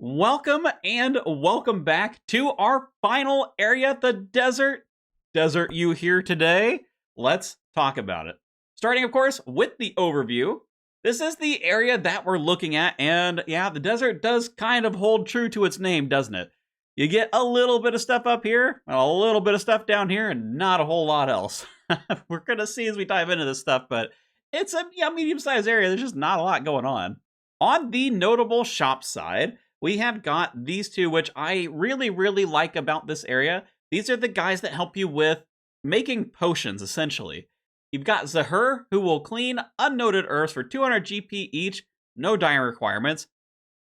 Welcome and welcome back to our final area, the desert. Desert you here today? Let's talk about it. Starting, of course, with the overview. This is the area that we're looking at, and yeah, the desert does kind of hold true to its name, doesn't it? You get a little bit of stuff up here, a little bit of stuff down here, and not a whole lot else. We're gonna see as we dive into this stuff, but it's a medium-sized area. There's just not a lot going on. On the notable shop side, we have got these two, which I really like about this area. These are the guys that help you with making potions, essentially. You've got Zahur, who will clean unnoted herbs for 200 GP each, no dyeing requirements.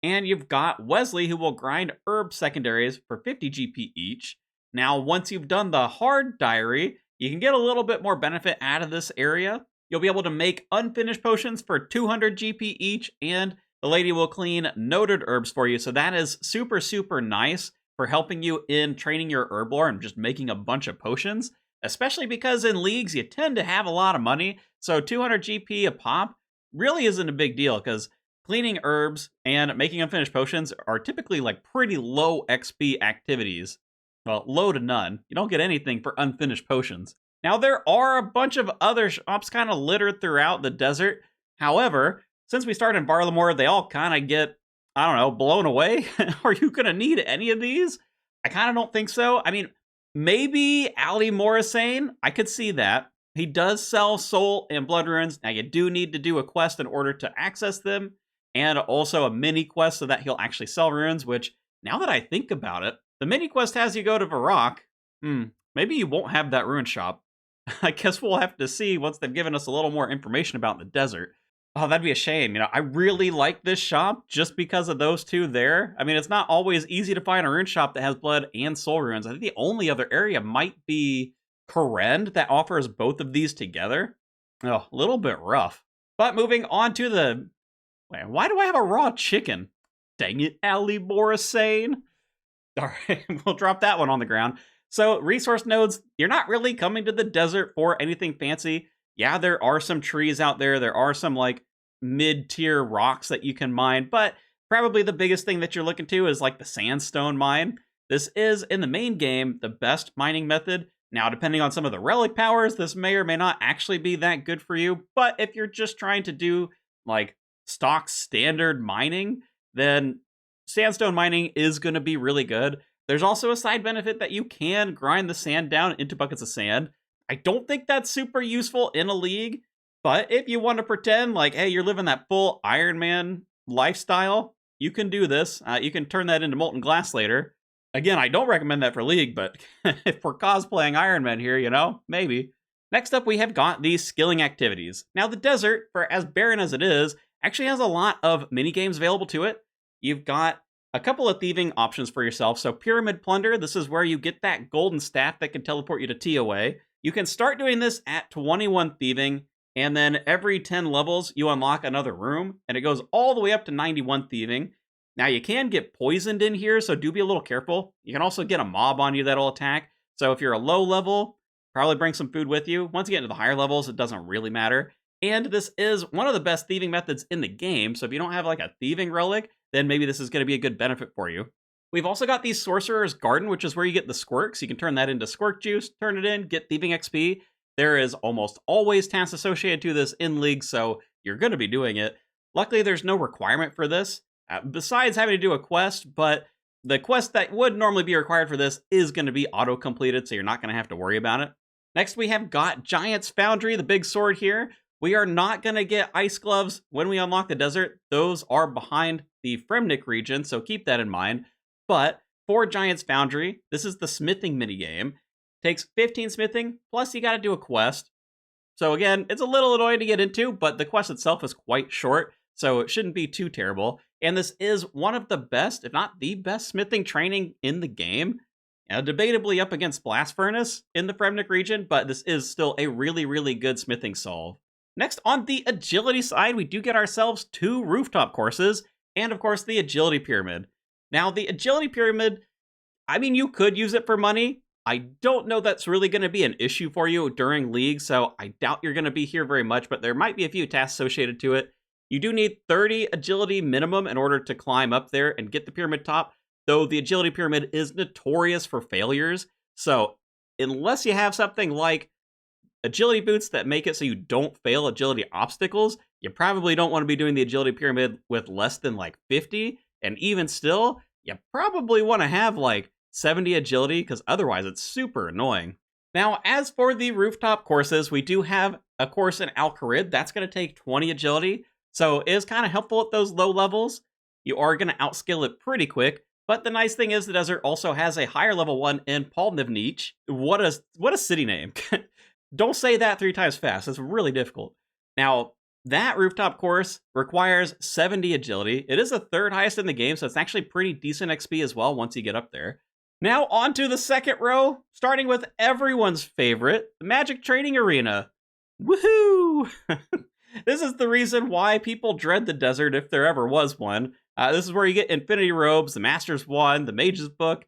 And you've got Wesley, who will grind herb secondaries for 50 GP each. Now, once you've done the hard diary, you can get a little bit more benefit out of this area. You'll be able to make unfinished potions for 200 GP each, and the lady will clean noted herbs for you, so that is super nice for helping you in training your herb lore and just making a bunch of potions, especially because in leagues you tend to have a lot of money, so 200 GP a pop really isn't a big deal, because cleaning herbs and making unfinished potions are typically like pretty low XP activities. Well, low to none. You don't get anything for unfinished potions. Now, there are a bunch of other shops kind of littered throughout the desert. However, since we started in Barlamore, they all kind of get, I don't know, blown away. Are you going to need any of these? I kind of don't think so. I mean, maybe Ali Morrisane. I could see that. He does sell soul and blood runes. Now, you do need to do a quest in order to access them, and also a mini quest so that he'll actually sell runes, which, now that I think about it, the mini quest has you go to Varrock. Maybe you won't have that rune shop. I guess we'll have to see once they've given us a little more information about the desert. Oh, that'd be a shame. You know, I really like this shop just because of those two there. I mean, it's not always easy to find a rune shop that has blood and soul runes. I think the only other area might be Korend that offers both of these together. Oh, a little bit rough. But moving on to the... Wait, why do I have a raw chicken? Dang it, Ali Morrisane. All right, we'll drop that one on the ground. So, resource nodes, you're not really coming to the desert for anything fancy. Yeah, there are some trees out there. There are some, like, mid-tier rocks that you can mine. But probably the biggest thing that you're looking to is, like, the sandstone mine. This is, in the main game, the best mining method. Now, depending on some of the relic powers, this may or may not actually be that good for you. But if you're just trying to do, like, stock standard mining, then sandstone mining is going to be really good. There's also a side benefit that you can grind the sand down into buckets of sand. I don't think that's super useful in a league, but if you want to pretend like, hey, you're living that full Iron Man lifestyle, you can do this. You can turn that into molten glass later. Again, I don't recommend that for league, but if we're cosplaying Iron Man here, you know, maybe. Next up, we have got these skilling activities. Now, the desert, for as barren as it is, actually has a lot of mini games available to it. You've got a couple of thieving options for yourself. So Pyramid Plunder, this is where you get that golden staff that can teleport you to TOA. You can start doing this at 21 thieving, and then every 10 levels, you unlock another room, and it goes all the way up to 91 thieving. Now, you can get poisoned in here, so do be a little careful. You can also get a mob on you that'll attack. So if you're a low level, probably bring some food with you. Once you get into the higher levels, it doesn't really matter. And this is one of the best thieving methods in the game, so if you don't have like a thieving relic, then maybe this is going to be a good benefit for you. We've also got the Sorcerer's Garden, which is where you get the squirks. You can turn that into squirk juice, turn it in, get thieving XP. There is almost always tasks associated to this in League, so you're going to be doing it. Luckily, there's no requirement for this, besides having to do a quest, but the quest that would normally be required for this is going to be auto-completed, so you're not going to have to worry about it. Next, we have got Giant's Foundry, the big sword here. We are not going to get ice gloves when we unlock the desert. Those are behind the Fremnik region, so keep that in mind. But for Giant's Foundry, this is the smithing minigame. Takes 15 smithing, plus you got to do a quest. So again, it's a little annoying to get into, but the quest itself is quite short, so it shouldn't be too terrible. And this is one of the best, if not the best, smithing training in the game. Debatably up against Blast Furnace in the Fremnik region, but this is still a really good smithing solve. Next, on the agility side, we do get ourselves 2 rooftop courses, and of course the agility pyramid. Now, the agility pyramid, I mean, you could use it for money. I don't know that's really going to be an issue for you during League, so I doubt you're going to be here very much, but there might be a few tasks associated to it. You do need 30 agility minimum in order to climb up there and get the pyramid top, though the agility pyramid is notorious for failures. So unless you have something like agility boots that make it so you don't fail agility obstacles, you probably don't want to be doing the agility pyramid with less than like 50. And even still, you probably want to have like 70 agility because otherwise it's super annoying. Now, as for the rooftop courses, we do have a course in Al-Kharid. That's going to take 20 agility. So it is kind of helpful at those low levels. You are going to outskill it pretty quick. But the nice thing is the desert also has a higher level one in Palnivnich. What a city name. Don't say that 3 times fast. It's really difficult. Now, that rooftop course requires 70 agility. It is the 3rd highest in the game, so it's actually pretty decent XP as well once you get up there. Now, on to the second row, starting with everyone's favorite, the Magic Training Arena. Woohoo! This is the reason why people dread the desert if there ever was one. This is where you get Infinity Robes, the Master's Wand, the Mage's Book.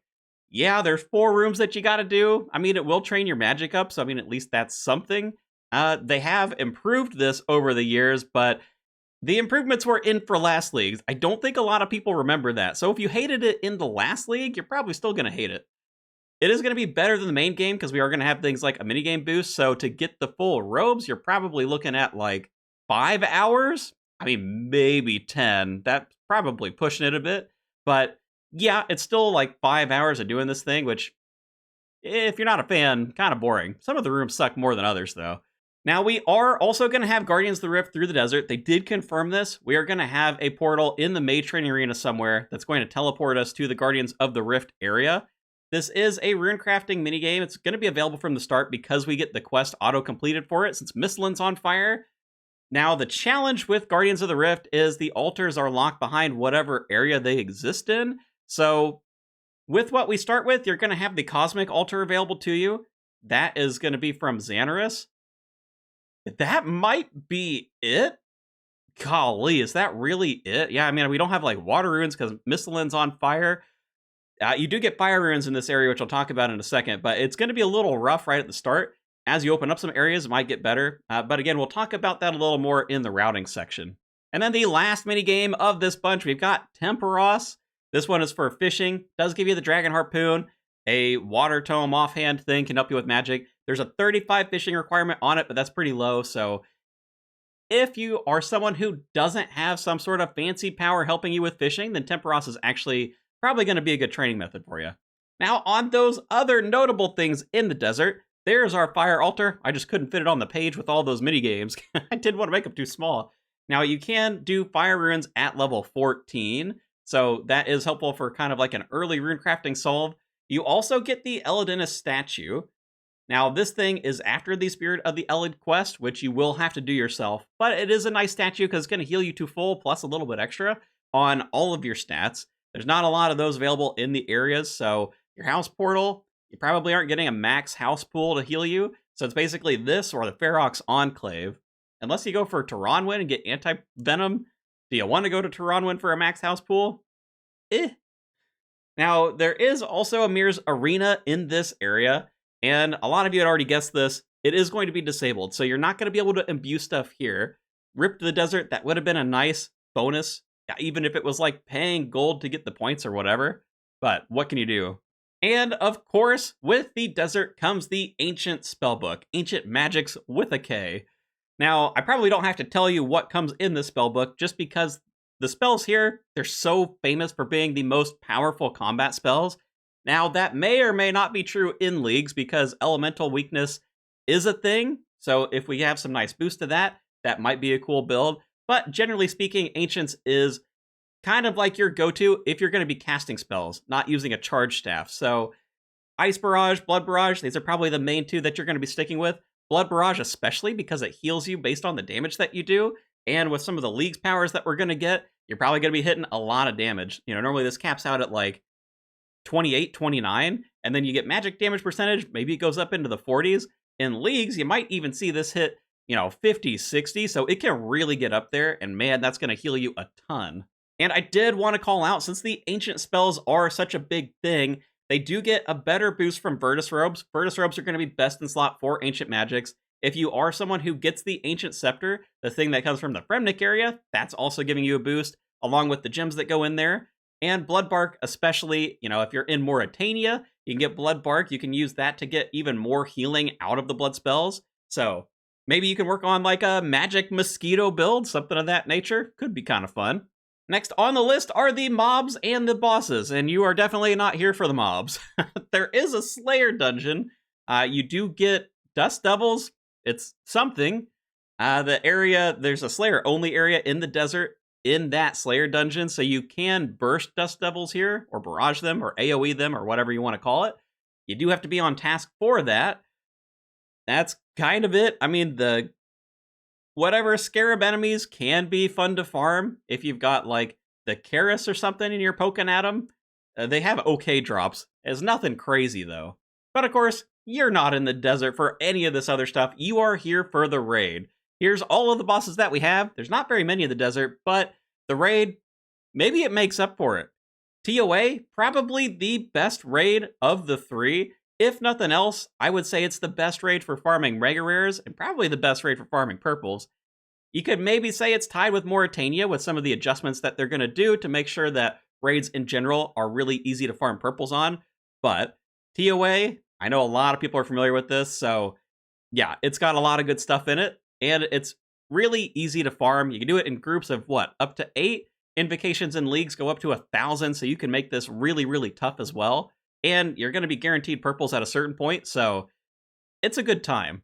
Yeah, there's 4 rooms that you gotta do. I mean, it will train your magic up, so I mean, at least that's something. They have improved this over the years, but the improvements were in for last leagues. I don't think a lot of people remember that. So if you hated it in the last league, you're probably still gonna hate it. It is gonna be better than the main game because we are gonna have things like a minigame boost. So to get the full robes, you're probably looking at like 5 hours. I mean, maybe 10. That's probably pushing it a bit, but yeah, it's still like 5 hours of doing this thing, which, if you're not a fan, kind of boring. Some of the rooms suck more than others, though. Now, we are also going to have Guardians of the Rift through the desert. They did confirm this. We are going to have a portal in the Mage Training Arena somewhere that's going to teleport us to the Guardians of the Rift area. This is a rune crafting minigame. It's going to be available from the start because we get the quest auto-completed for it since Mistlin's on fire. Now, the challenge with Guardians of the Rift is the altars are locked behind whatever area they exist in. So, with what we start with, you're going to have the Cosmic Altar available to you. That is going to be from Xanaris. That might be it? Golly, is that really it? Yeah, I mean, we don't have, like, water runes because Mistlin's on fire. You do get fire runes in this area, which I'll talk about in a second, but it's going to be a little rough right at the start. As you open up some areas, it might get better. But again, we'll talk about that a little more in the routing section. And then the last minigame of this bunch, we've got Temperos. This one is for fishing. Does give you the Dragon Harpoon. A water tome offhand thing can help you with magic. There's a 35 fishing requirement on it, but that's pretty low. So if you are someone who doesn't have some sort of fancy power helping you with fishing, then Temperos is actually probably going to be a good training method for you. Now, on those other notable things in the desert, there's our fire altar. I just couldn't fit it on the page with all those minigames. I didn't want to make them too small. Now, you can do fire runes at level 14. So that is helpful for kind of like an early rune crafting solve. You also get the Elidinus statue. Now, this thing is after the Spirit of the Elid quest, which you will have to do yourself. But it is a nice statue because it's going to heal you to full plus a little bit extra on all of your stats. There's not a lot of those available in the areas. So your house portal, you probably aren't getting a max house pool to heal you. So it's basically this or the Ferox Enclave. Unless you go for Taranwin and get anti-venom, do you want to go to Taranwin for a max house pool? Now, there is also a Mirror's Arena in this area, and a lot of you had already guessed this. It is going to be disabled, so you're not going to be able to imbue stuff here. Rip to the Desert, that would have been a nice bonus, even if it was like paying gold to get the points or whatever. But what can you do? And of course, with the desert comes the Ancient Spellbook, Ancient Magics with a K. Now, I probably don't have to tell you what comes in this spellbook, just because the spells here, they're so famous for being the most powerful combat spells. Now, that may or may not be true in leagues, because elemental weakness is a thing. So if we have some nice boost to that, that might be a cool build. But generally speaking, Ancients is kind of like your go-to if you're going to be casting spells, not using a charge staff. So Ice Barrage, Blood Barrage, these are probably the main 2 that you're going to be sticking with. Blood Barrage especially because it heals you based on the damage that you do. And with some of the League's powers that we're going to get, you're probably going to be hitting a lot of damage. You know, normally this caps out at like 28, 29, and then you get magic damage percentage. Maybe it goes up into the 40s. In Leagues, you might even see this hit, 50, 60. So it can really get up there. And man, that's going to heal you a ton. And I did want to call out, since the ancient spells are such a big thing, they do get a better boost from Virtus Robes. Virtus Robes are going to be best in slot for Ancient Magics. If you are someone who gets the Ancient Scepter, the thing that comes from the Fremnik area, that's also giving you a boost, along with the gems that go in there. And Blood Bark, especially, if you're in Mauritania, you can get Blood Bark. You can use that to get even more healing out of the blood spells. So maybe you can work on like a magic mosquito build, something of that nature. Could be kind of fun. Next on the list are the mobs and the bosses, and you are definitely not here for the mobs. There is a Slayer dungeon. You do get Dust Devils. It's something. There's a Slayer only area in the desert in that Slayer dungeon, so you can burst Dust Devils here, or barrage them, or AoE them, or whatever you want to call it. You do have to be on task for that. That's kind of it. I mean, whatever Scarab enemies can be fun to farm if you've got, like, the Karis or something and you're poking at them. They have okay drops. It's nothing crazy, though. But, of course, you're not in the desert for any of this other stuff. You are here for the raid. Here's all of the bosses that we have. There's not very many in the desert, but the raid, maybe it makes up for it. TOA, probably the best raid of the three. If nothing else, I would say it's the best raid for farming Mega Rares, and probably the best raid for farming Purples. You could maybe say it's tied with Mauritania with some of the adjustments that they're going to do to make sure that raids in general are really easy to farm Purples on. But TOA, I know a lot of people are familiar with this, so yeah, it's got a lot of good stuff in it, and it's really easy to farm. You can do it in groups of, up to 8? Invocations and leagues go up to 1,000, so you can make this really, really tough as well. And you're going to be guaranteed Purples at a certain point, so it's a good time.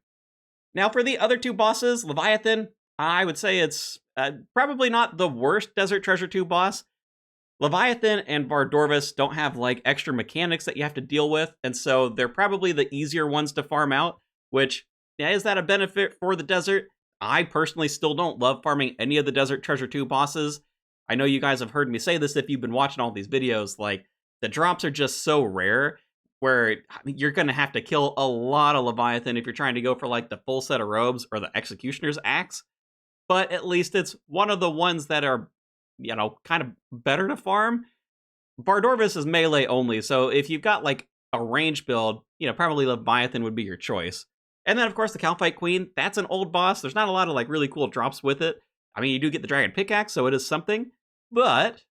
Now, for the other two bosses, Leviathan, I would say it's probably not the worst Desert Treasure 2 boss. Leviathan and Vardorvis don't have, like, extra mechanics that you have to deal with, and so they're probably the easier ones to farm out, which, is that a benefit for the desert? I personally still don't love farming any of the Desert Treasure 2 bosses. I know you guys have heard me say this if you've been watching all these videos, like, the drops are just so rare where you're going to have to kill a lot of Leviathan if you're trying to go for, like, the full set of robes or the Executioner's Axe. But at least it's one of the ones that are, kind of better to farm. Vardorvis is melee only, so if you've got, like, a range build, probably Leviathan would be your choice. And then, of course, the Calphite Queen, that's an old boss. There's not a lot of, like, really cool drops with it. I mean, you do get the Dragon Pickaxe, so it is something. But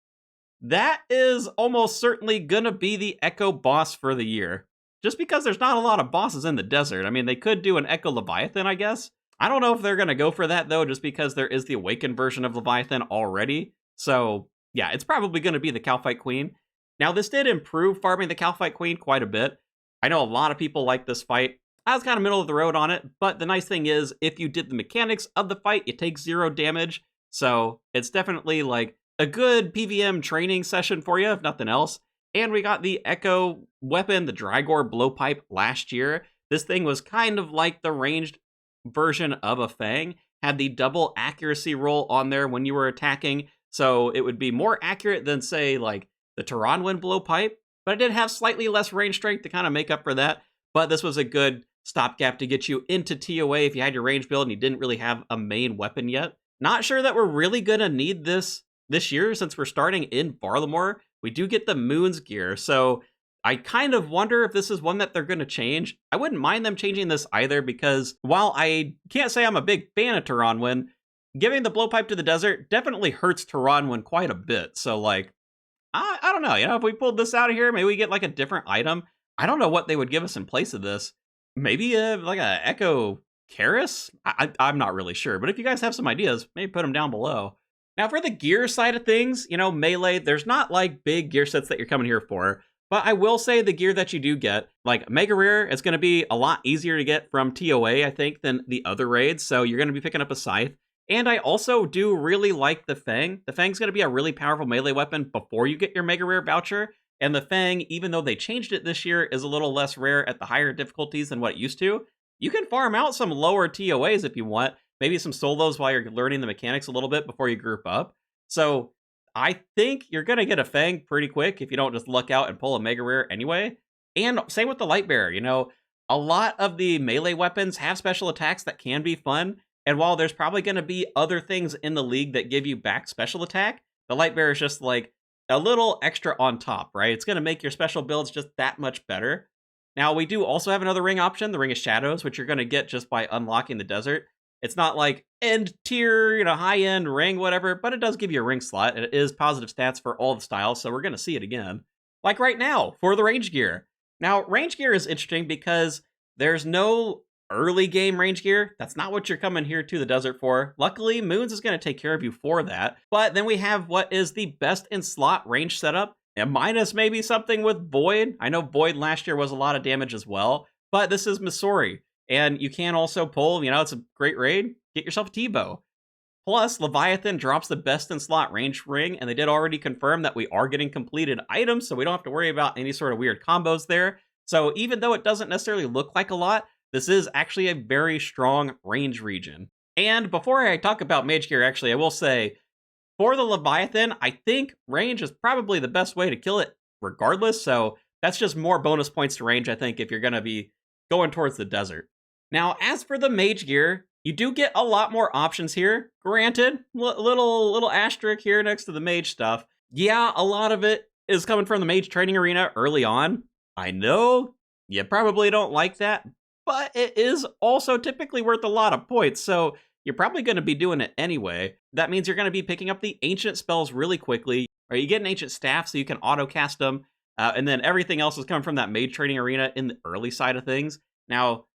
that is almost certainly gonna be the Echo boss for the year. Just because there's not a lot of bosses in the desert. I mean, they could do an Echo Leviathan, I guess. I don't know if they're gonna go for that, though, just because there is the Awakened version of Leviathan already. So, yeah, it's probably gonna be the Calphite Queen. Now, this did improve farming the Calphite Queen quite a bit. I know a lot of people like this fight. I was kind of middle of the road on it, but the nice thing is, if you did the mechanics of the fight, you take 0 damage. So, it's definitely, like, a good PVM training session for you, if nothing else. And we got the Echo weapon, the Drygore Blowpipe, last year. This thing was kind of like the ranged version of a Fang. Had the double accuracy roll on there when you were attacking, so it would be more accurate than, say, like, the Taranwin Blowpipe. But it did have slightly less range strength to kind of make up for that. But this was a good stopgap to get you into TOA if you had your range build and you didn't really have a main weapon yet. Not sure that we're really going to need this year, since we're starting in Varlamore. We do get the Moons gear, so I kind of wonder if this is one that they're going to change. I wouldn't mind them changing this either, because while I can't say I'm a big fan of Taranwin, giving the Blowpipe to the desert definitely hurts Taranwin quite a bit. So, like, I don't know. If we pulled this out of here, maybe we get, like, a different item. I don't know what they would give us in place of this. Maybe like a Echo Karis? I'm not really sure, but if you guys have some ideas, maybe put them down below. Now, for the gear side of things, Melee, there's not, like, big gear sets that you're coming here for. But I will say the gear that you do get, like, Mega Rare, is going to be a lot easier to get from TOA, I think, than the other raids. So you're going to be picking up a Scythe. And I also do really like the Fang. The Fang's going to be a really powerful melee weapon before you get your Mega Rare voucher. And the Fang, even though they changed it this year, is a little less rare at the higher difficulties than what it used to. You can farm out some lower TOAs if you want. Maybe some solos while you're learning the mechanics a little bit before you group up. So I think you're going to get a Fang pretty quick if you don't just luck out and pull a Mega Rare anyway. And same with the Light Bearer. A lot of the melee weapons have special attacks that can be fun. And while there's probably going to be other things in the league that give you back special attack, the Light Bearer is just like a little extra on top, right? It's going to make your special builds just that much better. Now, we do also have another ring option, the Ring of Shadows, which you're going to get just by unlocking the desert. It's not like end tier, high-end ring, whatever, but it does give you a ring slot, and it is positive stats for all the styles, so we're going to see it again. Like right now, for the range gear. Now, range gear is interesting because there's no early game range gear. That's not what you're coming here to the desert for. Luckily, Moons is going to take care of you for that. But then we have what is the best in slot range setup, and minus maybe something with Void. I know Void last year was a lot of damage as well, but this is Missouri. And you can also pull, it's a great raid, get yourself a T-Bow. Plus, Leviathan drops the best in slot range ring, and they did already confirm that we are getting completed items, so we don't have to worry about any sort of weird combos there. So even though it doesn't necessarily look like a lot, this is actually a very strong range region. And before I talk about mage gear, actually, I will say, for the Leviathan, I think range is probably the best way to kill it regardless, so that's just more bonus points to range, I think, if you're going to be going towards the desert. Now, as for the mage gear, you do get a lot more options here. Granted, little asterisk here next to the mage stuff. Yeah, a lot of it is coming from the mage training arena early on. I know you probably don't like that, but it is also typically worth a lot of points, so you're probably going to be doing it anyway. That means you're going to be picking up the ancient spells really quickly, or you get an ancient staff so you can auto-cast them, and then everything else is coming from that mage training arena in the early side of things. Now,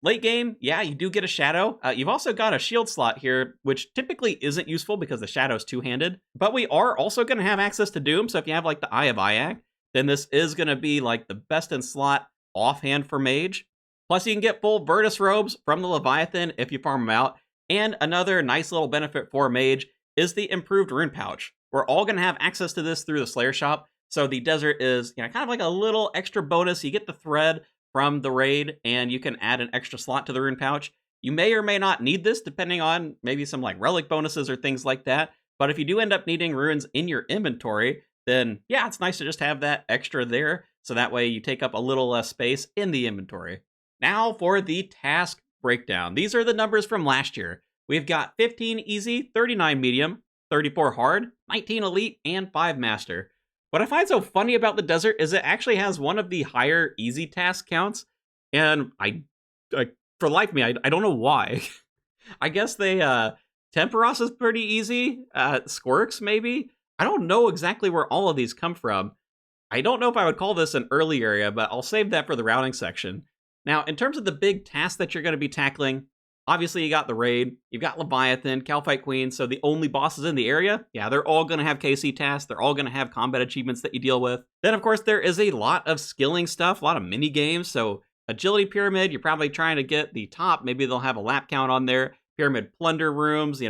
late game, yeah, you do get a shadow. You've also got a shield slot here, which typically isn't useful because the shadow's two-handed. But we are also going to have access to Doom, so if you have like the Eye of Iag, then this is going to be like the best in slot offhand for mage. Plus, you can get full Virtus robes from the Leviathan if you farm them out. And another nice little benefit for mage is the improved rune pouch. We're all going to have access to this through the Slayer shop. So the desert is kind of like a little extra bonus. You get the thread from the raid, and you can add an extra slot to the rune pouch. You may or may not need this, depending on maybe some like relic bonuses or things like that. But if you do end up needing runes in your inventory, then yeah, it's nice to just have that extra there. So that way you take up a little less space in the inventory. Now for the task breakdown. These are the numbers from last year. We've got 15 easy, 39 medium, 34 hard, 19 elite, and 5 master. What I find so funny about the desert is it actually has one of the higher easy task counts, and I for life of me, I don't know why. I guess they, Temperos is pretty easy, Squirks maybe? I don't know exactly where all of these come from. I don't know if I would call this an early area, but I'll save that for the routing section. Now, in terms of the big tasks that you're going to be tackling, obviously you got the raid, you've got Leviathan, Calphite Queen, so the only bosses in the area, yeah, they're all going to have KC tasks, they're all going to have combat achievements that you deal with. Then, of course, there is a lot of skilling stuff, a lot of mini games, so Agility Pyramid, you're probably trying to get the top, maybe they'll have a lap count on there, Pyramid Plunder rooms,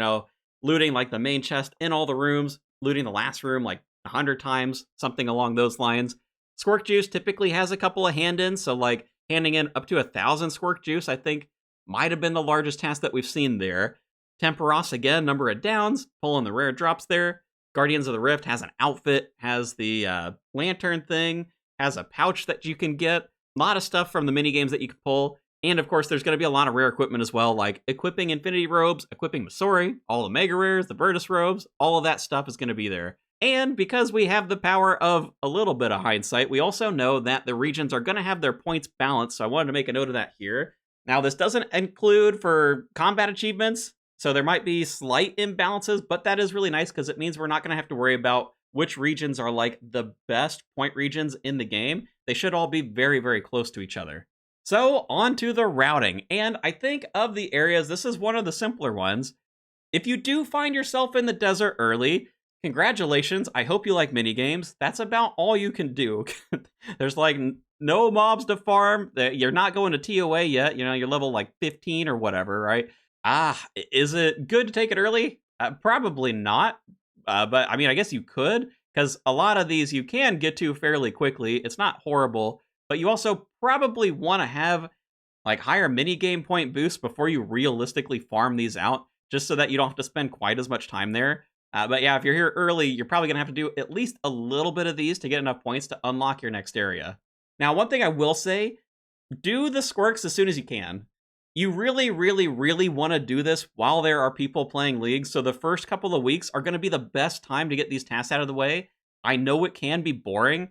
looting like the main chest in all the rooms, looting the last room like 100 times, something along those lines. Squirk Juice typically has a couple of hand-ins, so like handing in up to 1,000 Squirk Juice, I think, might have been the largest task that we've seen there. Temperos, again, number of downs, pulling the rare drops there. Guardians of the Rift has an outfit, has the lantern thing, has a pouch that you can get. A lot of stuff from the minigames that you can pull. And of course, there's going to be a lot of rare equipment as well, like equipping Infinity Robes, equipping Missouri, all the Mega Rares, the Virtus Robes, all of that stuff is going to be there. And because we have the power of a little bit of hindsight, we also know that the regions are going to have their points balanced, so I wanted to make a note of that here. Now, this doesn't include for combat achievements, so there might be slight imbalances, but that is really nice because it means we're not going to have to worry about which regions are like the best point regions in the game. They should all be very, very close to each other. So, on to the routing, and I think of the areas, this is one of the simpler ones. If you do find yourself in the desert early, congratulations, I hope you like minigames. That's about all you can do. There's like no mobs to farm. You're not going to TOA yet. You're level like 15 or whatever, right? Is it good to take it early? Probably not. But I mean, I guess you could, because a lot of these you can get to fairly quickly. It's not horrible, but you also probably want to have like higher minigame point boosts before you realistically farm these out, just so that you don't have to spend quite as much time there. But yeah, if you're here early, you're probably going to have to do at least a little bit of these to get enough points to unlock your next area. Now, one thing I will say, do the Squirks as soon as you can. You really, really, really want to do this while there are people playing leagues, so the first couple of weeks are going to be the best time to get these tasks out of the way. I know it can be boring.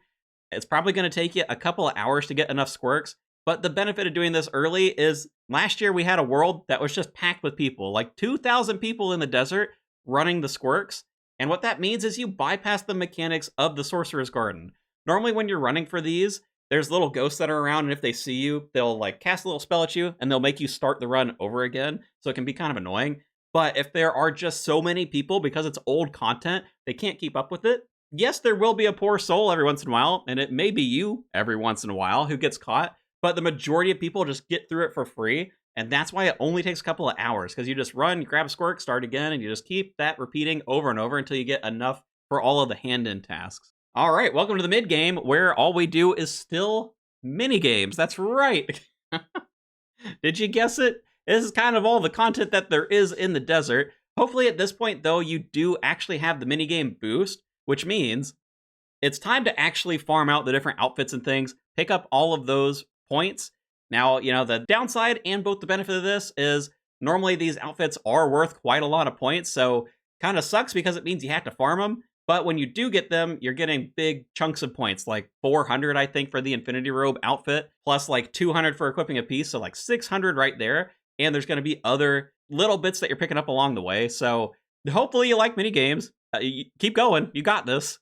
It's probably going to take you a couple of hours to get enough Squirks, But the benefit of doing this early is last year we had a world that was just packed with people, like 2,000 people in the desert running the squirks. And what that means is you bypass the mechanics of the Sorcerer's Garden. Normally when you're running for these, there's little ghosts that are around, and if they see you, they'll like cast a little spell at you, and they'll make you start the run over again, so it can be kind of annoying. But if there are just so many people, because it's old content, they can't keep up with it. Yes, there will be a poor soul every once in a while, and it may be you every once in a while who gets caught, but the majority of people just get through it for free, and that's why it only takes a couple of hours, because you just run, you grab a squirk, start again, and you just keep that repeating over and over until you get enough for all of the hand-in tasks. All right, welcome to the mid-game, where all we do is still mini-games. That's right. Did you guess it? This is kind of all the content that there is in the desert. Hopefully at this point, though, you do actually have the minigame boost, which means it's time to actually farm out the different outfits and things, pick up all of those points. Now, you know, the downside and both the benefit of this is normally these outfits are worth quite a lot of points, so kind of sucks because it means you have to farm them. But when you do get them, you're getting big chunks of points, like 400, I think, for the Infinity Robe outfit, plus like 200 for equipping a piece, so like 600 right there. And there's going to be other little bits that you're picking up along the way. So hopefully you like mini games. Keep going. You got this.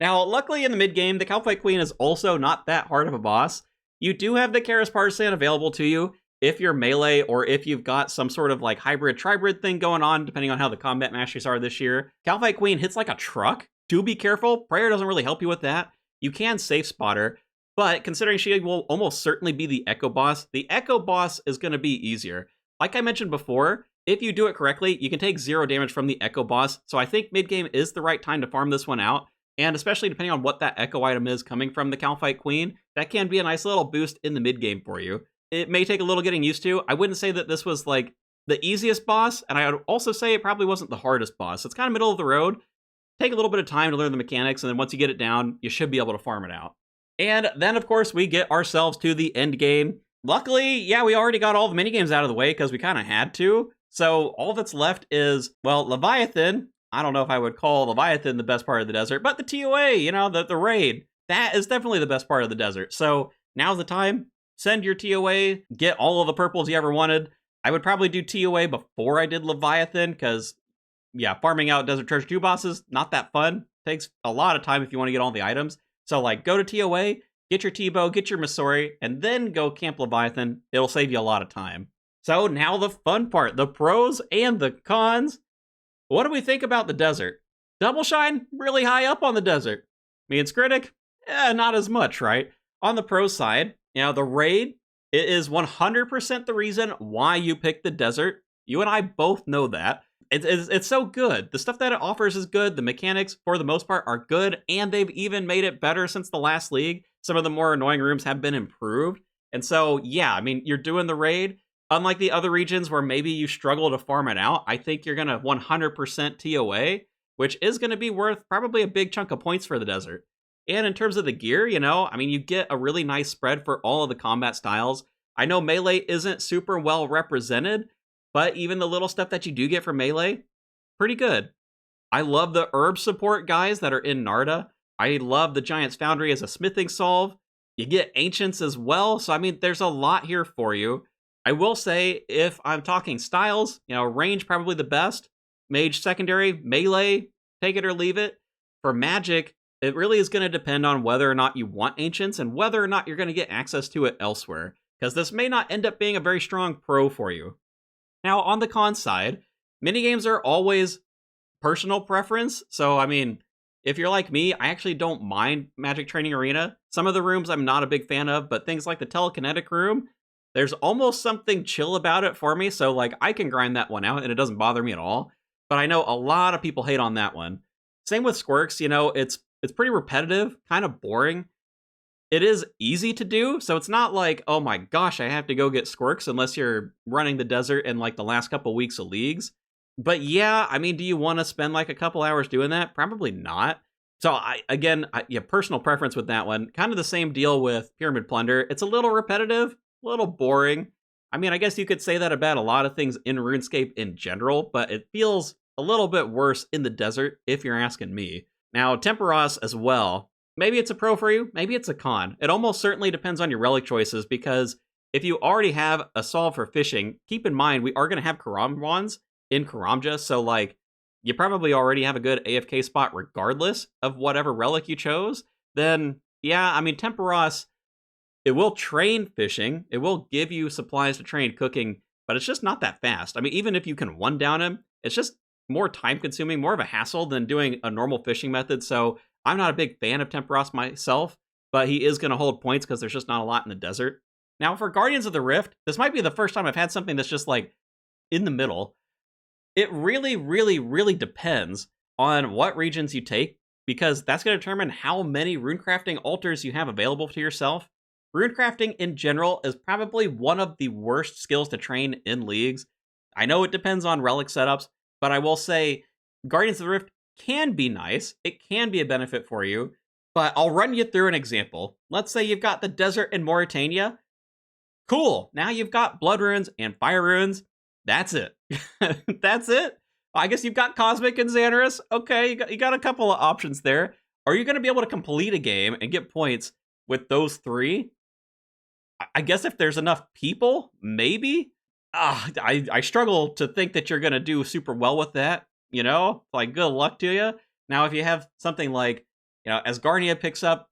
Now, luckily in the mid-game, the Calphite Queen is also not that hard of a boss. You do have the Karis Partisan available to you if you're melee, or if you've got some sort of like hybrid tribrid thing going on, depending on how the combat masteries are this year. Calphite Queen hits like a truck. Do be careful. Prayer doesn't really help you with that. You can safe spot her, but considering she will almost certainly be the Echo Boss is going to be easier. Like I mentioned before, if you do it correctly, you can take 0 damage from the Echo Boss, so I think mid-game is the right time to farm this one out, and especially depending on what that Echo item is coming from the Calphite Queen, that can be a nice little boost in the mid-game for you. It may take a little getting used to. I wouldn't say that this was like the easiest boss, and I would also say it probably wasn't the hardest boss. It's kind of middle of the road. Take a little bit of time to learn the mechanics, and then once you get it down, you should be able to farm it out. And then, of course, we get ourselves to the end game. Luckily, yeah, we already got all the minigames out of the way because we kind of had to. So all that's left is, well, Leviathan. I don't know if I would call Leviathan the best part of the desert, but the TOA, you know, the raid, that is definitely the best part of the desert. So now's the time. Send your TOA, get all of the purples you ever wanted. I would probably do TOA before I did Leviathan, because, yeah, farming out Desert Treasure 2 bosses, not that fun. Takes a lot of time if you want to get all the items. So, like, go to TOA, get your T-Bow, get your Missouri, and then go camp Leviathan. It'll save you a lot of time. So, now the fun part, the pros and the cons. What do we think about the desert? Double Shine, really high up on the desert. Me and Skritic, not as much, right? On the pro side, you know, the raid, it is 100% the reason why you picked the desert. You and I both know that. It's so good. The stuff that it offers is good. The mechanics, for the most part, are good, and they've even made it better since the last league. Some of the more annoying rooms have been improved. And so, yeah, I mean, you're doing the raid. Unlike the other regions where maybe you struggle to farm it out, I think you're going to 100% TOA, which is going to be worth probably a big chunk of points for the desert. And in terms of the gear, you know, I mean, you get a really nice spread for all of the combat styles. I know melee isn't super well represented, but even the little stuff that you do get from melee, pretty good. I love the herb support guys that are in Narda. I love the Giant's Foundry as a smithing solve. You get ancients as well, so I mean, there's a lot here for you. I will say, if I'm talking styles, you know, range probably the best. Mage secondary, melee, take it or leave it. For magic, it really is going to depend on whether or not you want ancients and whether or not you're going to get access to it elsewhere, because this may not end up being a very strong pro for you. Now, on the con side, minigames are always personal preference. So, I mean, if you're like me, I actually don't mind Magic Training Arena. Some of the rooms I'm not a big fan of, but things like the telekinetic room, there's almost something chill about it for me. So, like, I can grind that one out and it doesn't bother me at all. But I know a lot of people hate on that one. Same with Squirks, you know, it's pretty repetitive, kind of boring. It is easy to do, so it's not like, oh my gosh, I have to go get Squirks unless you're running the desert in like the last couple weeks of leagues. But yeah, I mean, do you want to spend like a couple hours doing that? Probably not. So yeah, personal preference with that one. Kind of the same deal with Pyramid Plunder. It's a little repetitive, a little boring. I mean, I guess you could say that about a lot of things in RuneScape in general, but it feels a little bit worse in the desert if you're asking me. Now, Temporos as well. maybe it's a pro for you, maybe it's a con. It almost certainly depends on your relic choices, because if you already have a solve for fishing, keep in mind we are going to have Karamjans in Karamja, so like you probably already have a good AFK spot regardless of whatever relic you chose. Then yeah, I mean Temperos, it will train fishing, it will give you supplies to train cooking, but it's just not that fast. I mean, even if you can one down him, it's just more time consuming, more of a hassle than doing a normal fishing method. So I'm not a big fan of Temperos myself, but he is going to hold points because there's just not a lot in the desert. Now, for Guardians of the Rift, this might be the first time I've had something that's just like in the middle. It really, really, really depends on what regions you take, because that's going to determine how many runecrafting altars you have available to yourself. Runecrafting in general is probably one of the worst skills to train in leagues. I know it depends on relic setups, but I will say Guardians of the Rift can be nice. It can be a benefit for you, but I'll run you through an example. Let's say you've got the desert in Mauritania. Cool. Now you've got blood runes and fire runes. That's it. That's it. I guess you've got Cosmic and Xanaris. Okay, you got a couple of options there. Are you going to be able to complete a game and get points with those three? I guess if there's enough people, maybe. I struggle to think that you're going to do super well with that. You know, like good luck to you. Now, if you have something like, you know, Asgarnia picks up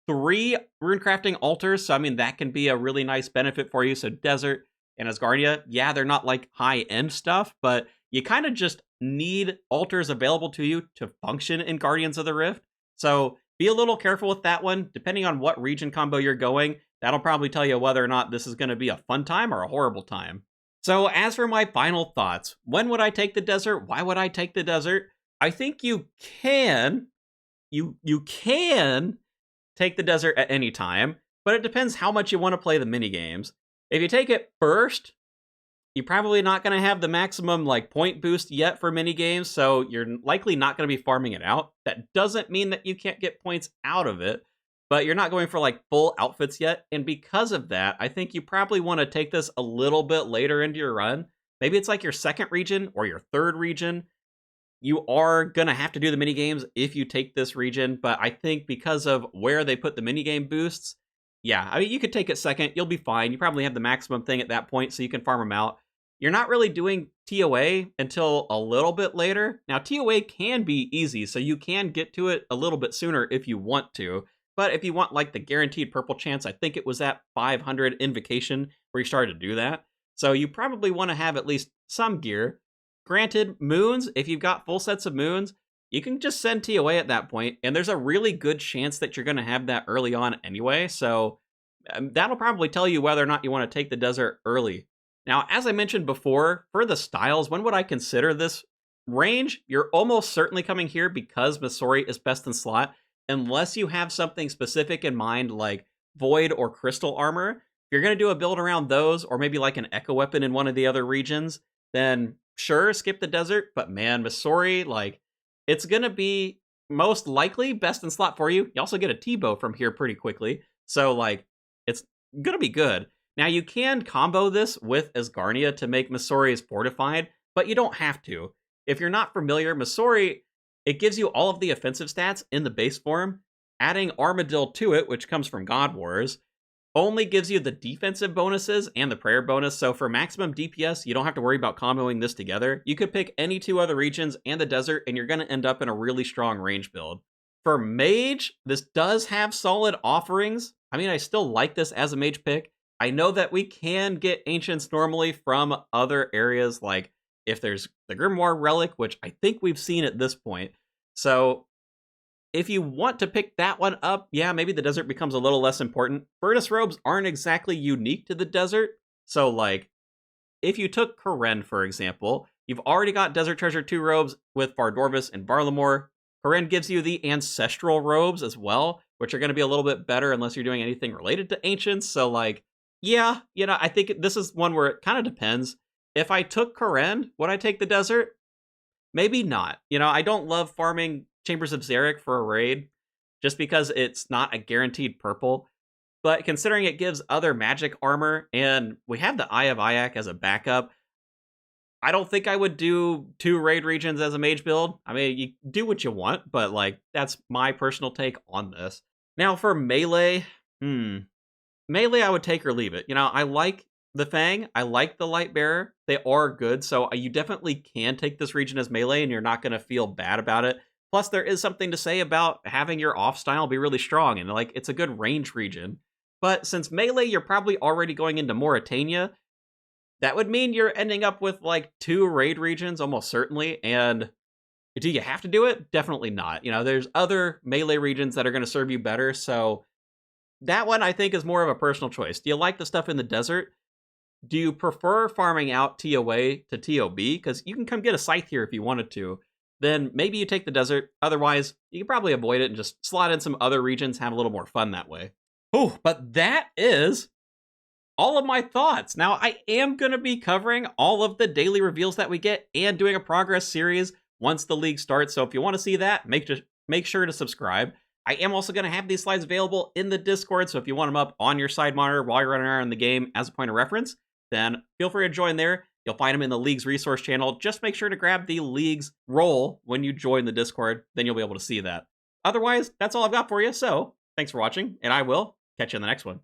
3 runecrafting altars, so I mean that can be a really nice benefit for you. So desert and Asgarnia, yeah, they're not like high-end stuff, but you kind of just need altars available to you to function in Guardians of the Rift. So be a little careful with that one. Depending on what region combo you're going, that'll probably tell you whether or not this is going to be a fun time or a horrible time. So as for my final thoughts, when would I take the desert? Why would I take the desert? I think you can take the desert at any time, but it depends how much you want to play the minigames. If you take it first, you're probably not going to have the maximum like point boost yet for minigames, so you're likely not going to be farming it out. That doesn't mean that you can't get points out of it, but you're not going for like full outfits yet, and because of that, I think you probably want to take this a little bit later into your run. Maybe it's like your second region or your third region. You are going to have to do the minigames if you take this region, but I think because of where they put the minigame boosts, yeah, I mean, you could take it second, you'll be fine. You probably have the maximum thing at that point, so you can farm them out. You're not really doing TOA until a little bit later. Now, TOA can be easy, so you can get to it a little bit sooner if you want to, but if you want, like, the guaranteed purple chance, I think it was at 500 Invocation where you started to do that. So you probably want to have at least some gear. Granted, moons, if you've got full sets of moons, you can just send TOA at that point, and there's a really good chance that you're going to have that early on anyway, so that'll probably tell you whether or not you want to take the desert early. Now, as I mentioned before, for the styles, when would I consider this range? You're almost certainly coming here because Masori is best in slot, unless you have something specific in mind like Void or Crystal Armor. If you're going to do a build around those, or maybe like an Echo Weapon in one of the other regions, then sure, skip the desert, but man, Masori, like, it's going to be most likely best in slot for you. You also get a T-bow from here pretty quickly, so, like, it's going to be good. Now, you can combo this with Asgarnia to make Masori's fortified, but you don't have to. If you're not familiar, Masori, it gives you all of the offensive stats in the base form. Adding Armadil to it, which comes from God Wars, only gives you the defensive bonuses and the prayer bonus, so for maximum DPS, you don't have to worry about comboing this together. You could pick any 2 other regions and the desert, and you're going to end up in a really strong range build. For mage, this does have solid offerings. I mean, I still like this as a mage pick. I know that we can get ancients normally from other areas, like if there's the Grimoire Relic, which I think we've seen at this point. So if you want to pick that one up, yeah, maybe the desert becomes a little less important. Furnace robes aren't exactly unique to the desert. So, like, if you took Karen, for example, you've already got Desert Treasure 2 robes with Vardorvis and Varlamore. Karen gives you the Ancestral robes as well, which are going to be a little bit better unless you're doing anything related to Ancients. So, like, yeah, you know, I think this is one where it kind of depends. If I took Karen, would I take the desert? Maybe not. You know, I don't love farming Chambers of Xeric for a raid, just because it's not a guaranteed purple. But considering it gives other magic armor, and we have the Eye of Ayak as a backup, I don't think I would do 2 raid regions as a mage build. I mean, you do what you want, but like that's my personal take on this. Now for melee, melee I would take or leave it. You know, I like the Fang, I like the Light Bearer. They are good, so you definitely can take this region as melee and you're not going to feel bad about it. Plus, there is something to say about having your off style be really strong, and like it's a good range region. But since melee, you're probably already going into Mauritania, that would mean you're ending up with like 2 raid regions almost certainly. And do you have to do it? Definitely not. You know, there's other melee regions that are going to serve you better. So that one I think is more of a personal choice. Do you like the stuff in the desert? Do you prefer farming out TOA to TOB? Because you can come get a scythe here if you wanted to. Then maybe you take the desert. Otherwise, you can probably avoid it and just slot in some other regions, have a little more fun that way. Oh, but that is all of my thoughts. Now, I am going to be covering all of the daily reveals that we get and doing a progress series once the league starts. So if you want to see that, make sure to subscribe. I am also going to have these slides available in the Discord. So if you want them up on your side monitor while you're running around in the game as a point of reference, then feel free to join there. You'll find them in the league's resource channel. Just make sure to grab the league's role when you join the Discord. Then you'll be able to see that. Otherwise, that's all I've got for you. So thanks for watching, and I will catch you in the next one.